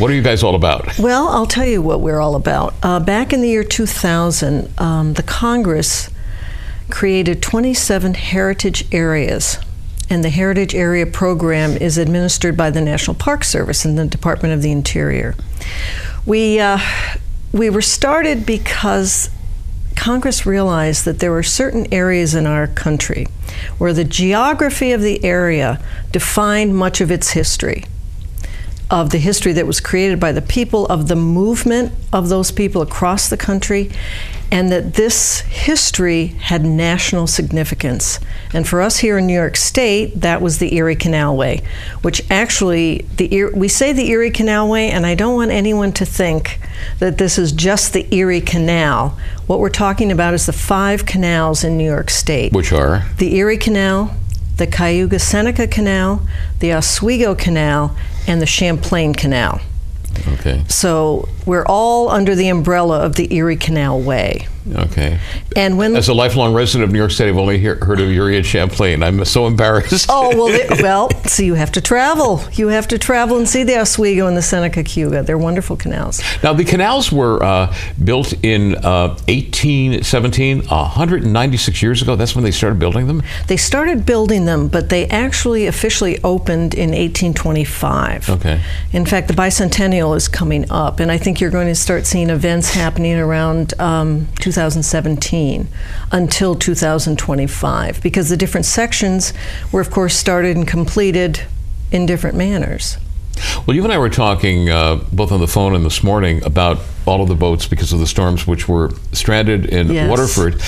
What are you guys all about? Well, I'll tell you what we're all about. Back in the year 2000, the Congress created 27 heritage areas. And the Heritage Area Program is administered by the National Park Service and the Department of the Interior. We were started because Congress realized that there were certain areas in our country where the geography of the area defined much of its history, of the history that was created by the people, of the movement of those people across the country, and that this history had national significance. And for us here in New York State, that was the Erie Canalway, which actually, we say the Erie Canalway, and I don't want anyone to think that this is just the Erie Canal. What we're talking about is the 5 canals in New York State. Which are? The Erie Canal, the Cayuga-Seneca Canal, the Oswego Canal, and the Champlain Canal. Okay. So we're all under the umbrella of the Erie Canalway. Okay. And when, as a lifelong resident of New York State, I've only heard of Erie and Champlain. I'm so embarrassed. Oh, well, so you have to travel. You have to travel and see the Oswego and the Seneca Cayuga. They're wonderful canals. Now, the canals were built in 1817, 196 years ago. That's when they started building them? They started building them, but they actually officially opened in 1825. Okay. In fact, the bicentennial is coming up, and I think you're going to start seeing events happening around 2017 until 2025, because the different sections were, of course, started and completed in different manners. Well, you and I were talking both on the phone and this morning about all of the boats because of the storms which were stranded in Yes. Waterford.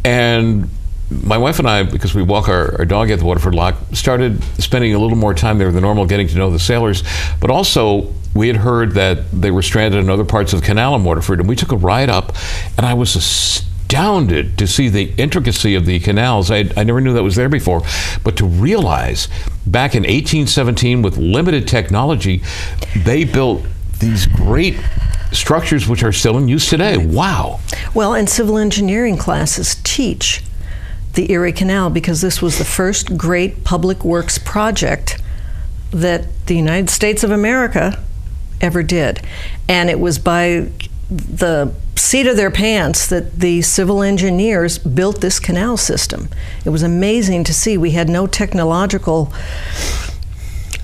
And my wife and I, because we walk our dog at the Waterford Lock, started spending a little more time there than normal getting to know the sailors. But also, we had heard that they were stranded in other parts of the canal in Waterford, and we took a ride up, and I was astounded to see the intricacy of the canals. I never knew that was there before, but to realize back in 1817, with limited technology, they built these great structures which are still in use today. Wow. Well, and civil engineering classes teach the Erie Canal because this was the first great public works project that the United States of America ever did. And it was by the seat of their pants that the civil engineers built this canal system. It was amazing to see. We had no technological,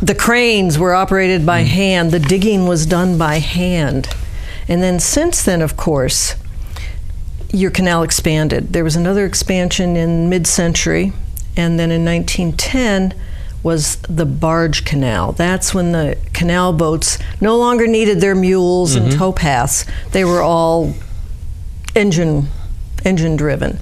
the cranes were operated by hand, the digging was done by hand. And then since then, of course, your canal expanded. There was another expansion in mid-century, and then in 1910 was the barge canal. That's when the canal boats no longer needed their mules and towpaths. They were all engine driven.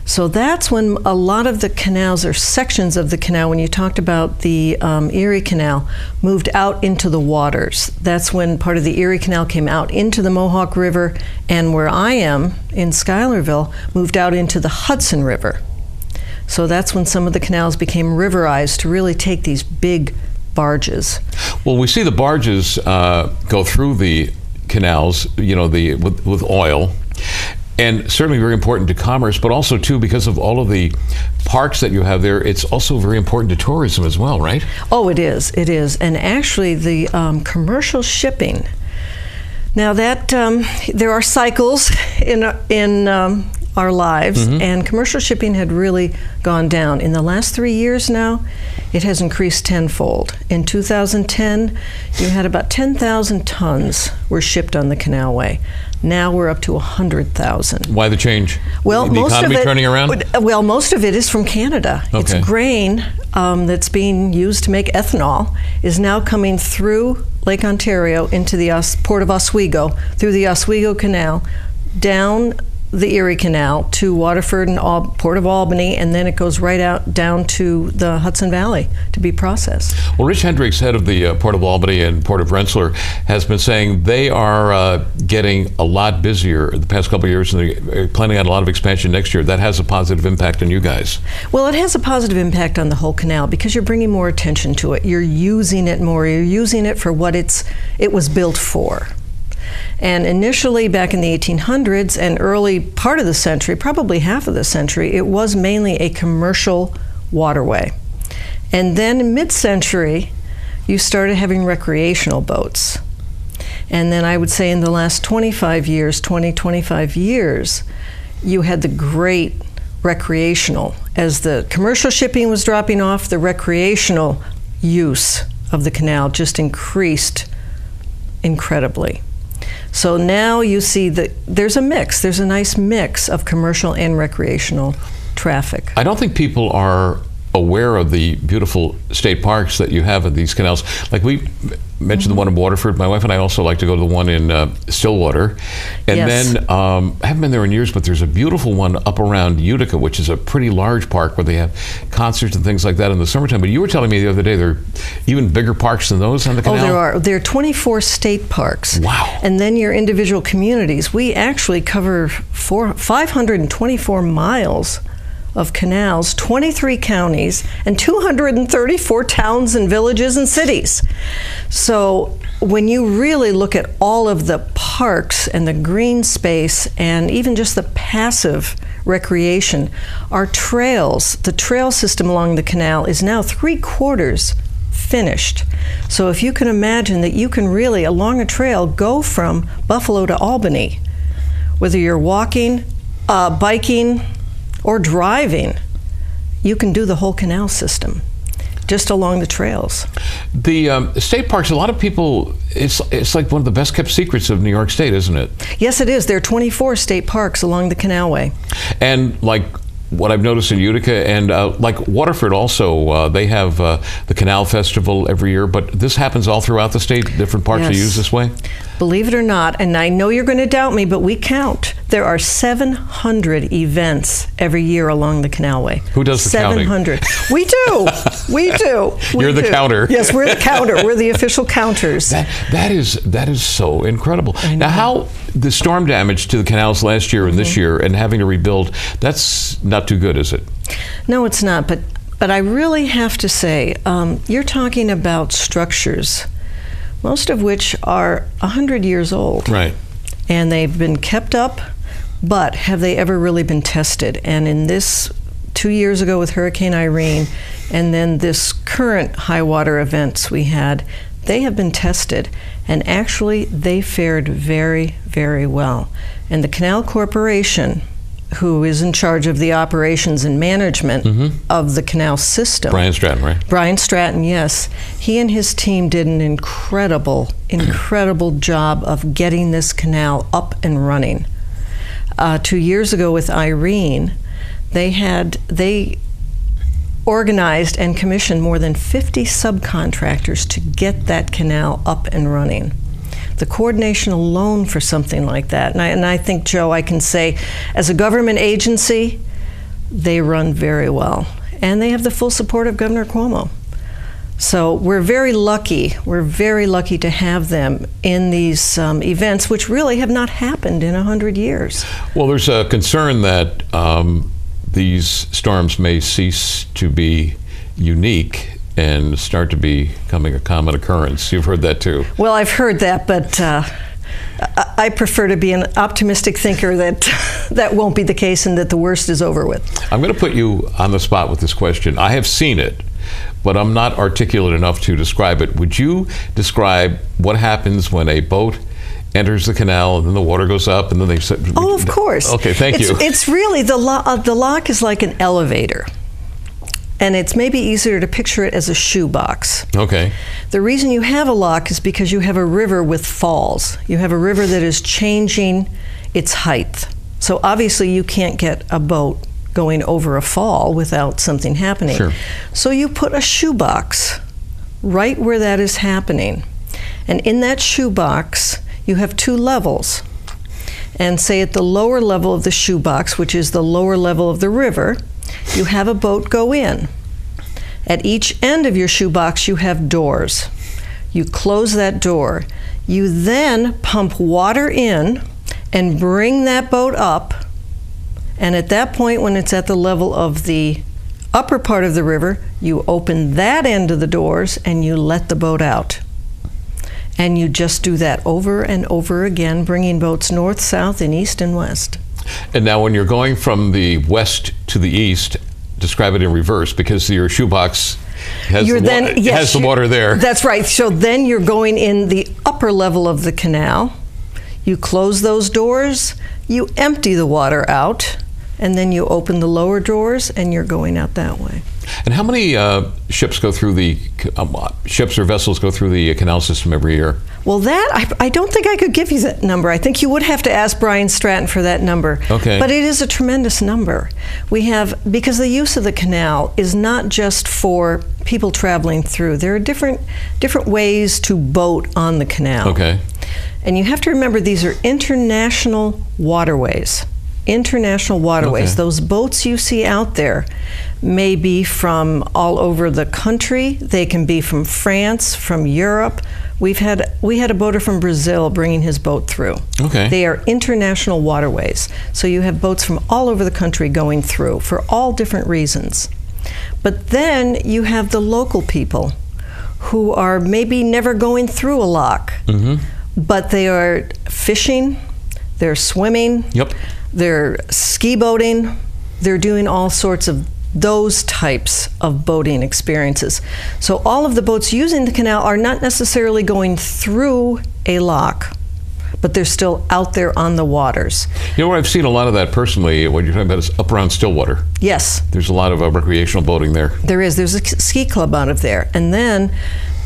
So that's when a lot of the canals, or sections of the canal, when you talked about the Erie Canal, moved out into the waters. That's when part of the Erie Canal came out into the Mohawk River, and where I am, in Schuylerville, moved out into the Hudson River. So that's when some of the canals became riverized to really take these big barges. Well, we see the barges go through the canals, you know, with oil. And certainly very important to commerce, but also, too, because of all of the parks that you have there, it's also very important to tourism as well, right? Oh, it is. It is. And actually, the commercial shipping. Now, that there are cycles in our lives, and commercial shipping had really gone down. In the last 3 years now, it has increased tenfold. In 2010, you had about 10,000 tons were shipped on the canalway. Now we're up to 100,000. Why the change? Well, the most economy of it, turning around? Well, most of it is from Canada. Okay. It's grain that's being used to make ethanol is now coming through Lake Ontario into the Port of Oswego, through the Oswego Canal, down the Erie Canal to Waterford and Port of Albany, and then it goes right out down to the Hudson Valley to be processed. Well, Rich Hendricks, head of the Port of Albany and Port of Rensselaer, has been saying they are getting a lot busier the past couple of years, and they're planning on a lot of expansion next year. That has a positive impact on you guys. Well, it has a positive impact on the whole canal because you're bringing more attention to it. You're using it more. You're using it for what it was built for. And initially, back in the 1800s and early part of the century, probably half of the century, it was mainly a commercial waterway. And then in mid-century, you started having recreational boats. And then I would say in the last 25 years, you had the great recreational. As the commercial shipping was dropping off, the recreational use of the canal just increased incredibly. So now you see that there's a mix. There's a nice mix of commercial and recreational traffic. I don't think people are aware of the beautiful state parks that you have at these canals. Like we mentioned the one in Waterford. My wife and I also like to go to the one in Stillwater. And then, I haven't been there in years, but there's a beautiful one up around Utica, which is a pretty large park where they have concerts and things like that in the summertime. But you were telling me the other day there are even bigger parks than those on the canal? Oh, there are. There are 24 state parks. Wow. And then your individual communities. We actually cover 524 miles of canals, 23 counties, and 234 towns and villages and cities. So when you really look at all of the parks and the green space and even just the passive recreation, our trails, the trail system along the canal is now 3/4 finished. So if you can imagine that you can really, along a trail, go from Buffalo to Albany, whether you're walking, biking, or driving, you can do the whole canal system just along the trails. The state parks, a lot of people, it's like one of the best kept secrets of New York State, isn't it? Yes, it is. There are 24 state parks along the Canalway. And like what I've noticed in Utica and like Waterford also, they have the Canal Festival every year, but this happens all throughout the state, different parks are used this way? Believe it or not, and I know you're going to doubt me, but we count. There are 700 events every year along the Canalway. Who does the 700. We do. We do. You're the counter. Yes, we're the counter. We're the official counters. That is so incredible. Now, how the storm damage to the canals last year and this year and having to rebuild, that's not too good, is it? No, it's not. But I really have to say, you're talking about structures, most of which are 100 years old. Right. And they've been kept up, but have they ever really been tested? And in this 2 years ago with Hurricane Irene, and then this current high water events we had, they have been tested, and actually they fared very, very well. And the Canal Corporation, who is in charge of the operations and management of the canal system. Brian Stratton, right? Brian Stratton, yes. He and his team did an incredible job of getting this canal up and running. 2 years ago with Irene, they organized and commissioned more than 50 subcontractors to get that canal up and running. The coordination alone for something like that, and I think, Joe, I can say, as a government agency, they run very well. And they have the full support of Governor Cuomo. So we're very lucky. We're very lucky to have them in these events, which really have not happened in 100 years. Well, there's a concern that these storms may cease to be unique and start to be becoming a common occurrence. You've heard that too. Well, I've heard that, but I prefer to be an optimistic thinker that that won't be the case and that the worst is over with. I'm going to put you on the spot with this question. I have seen it, but I'm not articulate enough to describe it. Would you describe what happens when a boat enters the canal and then the water goes up and then they... Oh, of course. Okay, thank you. It's really, the lock is like an elevator. And it's maybe easier to picture it as a shoebox. Okay. The reason you have a lock is because you have a river with falls. You have a river that is changing its height. So obviously you can't get a boat going over a fall without something happening. Sure. So you put a shoebox right where that is happening. And in that shoebox, you have 2 levels. And say at the lower level of the shoebox, which is the lower level of the river, you have a boat go in. At each end of your shoebox, you have doors. You close that door. You then pump water in and bring that boat up. And at that point, when it's at the level of the upper part of the river, you open that end of the doors and you let the boat out. And you just do that over and over again, bringing boats north, south, and east and west. And now when you're going from the west to the east, describe it in reverse, because your shoebox It has the water there. That's right. So then you're going in the upper level of the canal. You close those doors, you empty the water out, and then you open the lower doors, and you're going out that way. And how many ships go through ships or vessels go through the canal system every year? Well, that I don't think I could give you that number. I think you would have to ask Brian Stratton for that number. Okay. But it is a tremendous number. We have, because the use of the canal is not just for people traveling through. There are different ways to boat on the canal. Okay. And you have to remember these are international waterways. International waterways. Okay. Those boats you see out there may be from all over the country. They can be from France, from Europe. We had a boater from Brazil bringing his boat through. Okay. They are international waterways. So you have boats from all over the country going through for all different reasons. But then you have the local people who are maybe never going through a lock, but they are fishing, they're swimming, Yep. they're ski boating, they're doing all sorts of those types of boating experiences. So all of the boats using the canal are not necessarily going through a lock, but they're still out there on the waters. You know where I've seen a lot of that personally, what you're talking about is up around Stillwater. Yes. There's a lot of recreational boating there. There is. There's a ski club out of there. And then,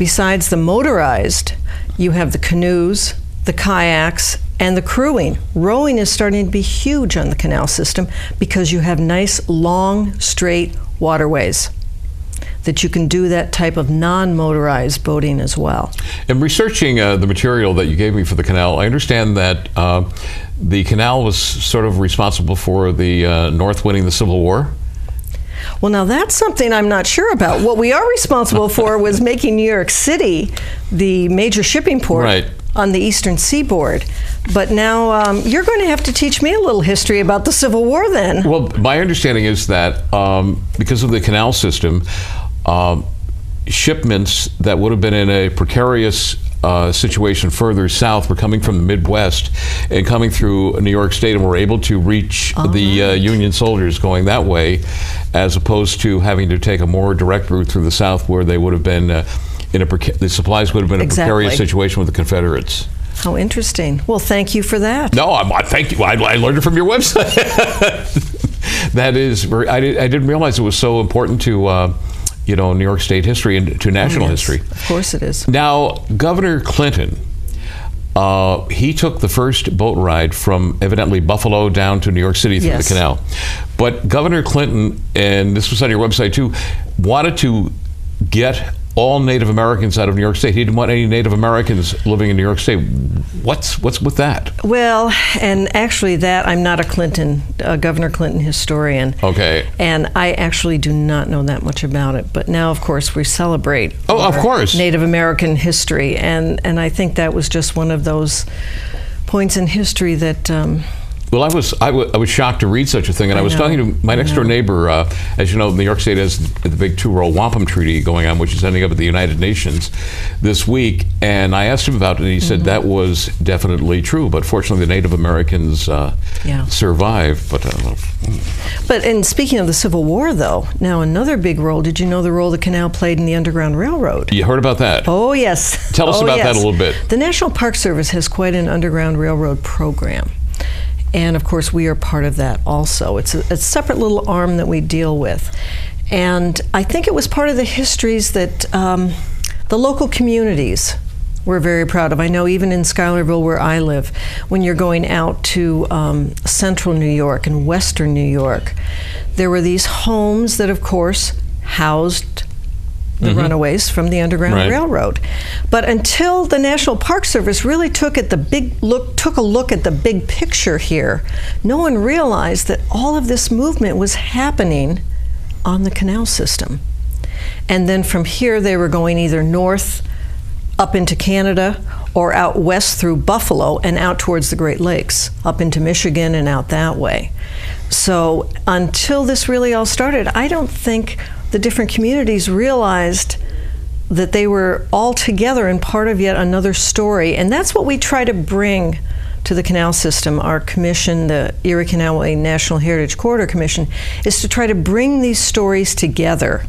besides the motorized, you have the canoes, the kayaks, and the crewing. Rowing is starting to be huge on the canal system because you have nice, long, straight waterways that you can do that type of non-motorized boating as well. In researching the material that you gave me for the canal, I understand that the canal was sort of responsible for the North winning the Civil War. Well, now that's something I'm not sure about. What we are responsible for was making New York City the major shipping port on the eastern seaboard. But now you're going to have to teach me a little history about the Civil War then. Well, my understanding is that because of the canal system, shipments that would have been in a precarious situation further south were coming from the Midwest and coming through New York State and were able to reach the Union soldiers going that way, as opposed to having to take a more direct route through the South where they would have been the supplies would have been in a precarious situation with the Confederates. How interesting. Well, thank you for that. No, thank you. I learned it from your website. That is very, I didn't realize it was so important to New York State history and to national history. Of course it is. Now, Governor Clinton, he took the first boat ride from evidently Buffalo down to New York City through the canal. But Governor Clinton, and this was on your website too, wanted to get all Native Americans out of New York State. He didn't want any Native Americans living in New York State. What's with that? Well, and actually that, I'm not a Governor Clinton historian. Okay. And I actually do not know that much about it. But now, of course, we celebrate Native American history. And I think that was just one of those points in history that... Well, I was shocked to read such a thing, and I was talking to my next door neighbor. As you know, New York State has the big two-row wampum treaty going on, which is ending up at the United Nations this week. And I asked him about it, and he said that was definitely true. But fortunately, the Native Americans survived. But in speaking of the Civil War, though, now another big role. Did you know the role the canal played in the Underground Railroad? You heard about that? Oh, yes. Tell us about that a little bit. The National Park Service has quite an Underground Railroad program. And of course, we are part of that also. It's a separate little arm that we deal with. And I think it was part of the histories that the local communities were very proud of. I know even in Schuylerville, where I live, when you're going out to central New York and western New York, there were these homes that, of course, housed the runaways from the Underground Railroad. But until the National Park Service really took a look at the big picture here, no one realized that all of this movement was happening on the canal system. And then from here, they were going either north up into Canada or out west through Buffalo and out towards the Great Lakes, up into Michigan and out that way. So until this really all started, I don't think the different communities realized that they were all together and part of yet another story. And that's what we try to bring to the canal system. Our commission, the Erie Canalway National Heritage Corridor Commission, is to try to bring these stories together